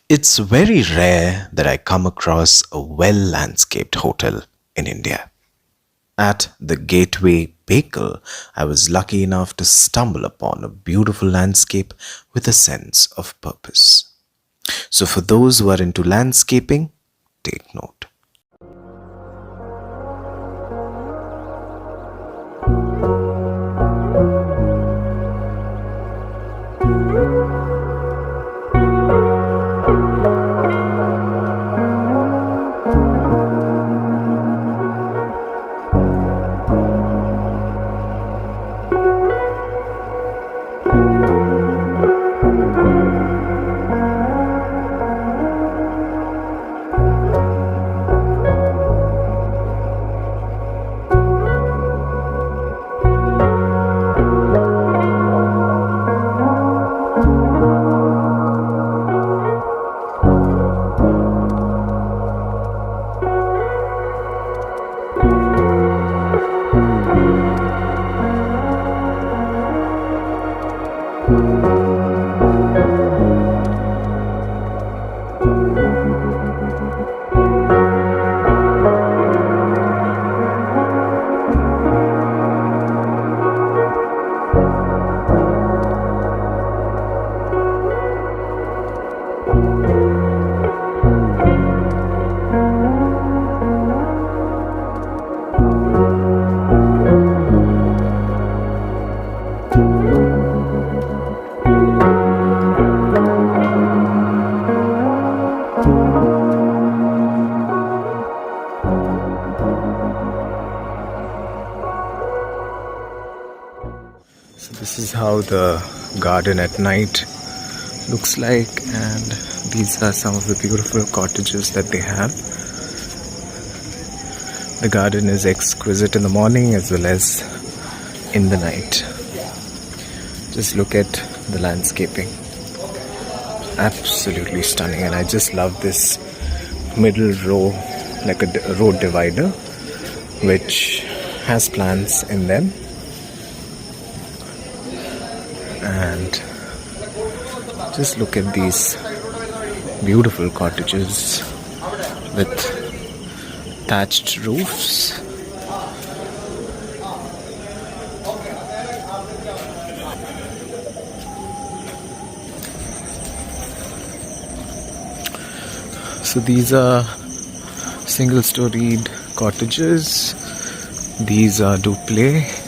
It's very rare that I come across a well landscaped hotel in India. At the Gateway Bekal, I was lucky enough to stumble upon a beautiful landscape with a sense of purpose. So, for those who are into landscaping, take note. So this is how the garden at night looks like, and these are some of the beautiful cottages that they have. The garden is exquisite in the morning as well as in the night. Just look at the landscaping. Absolutely stunning, and I just love this middle row, like a road divider, which has plants in them. And just look at these beautiful cottages with thatched roofs. So these are single-storied cottages. These are duplex.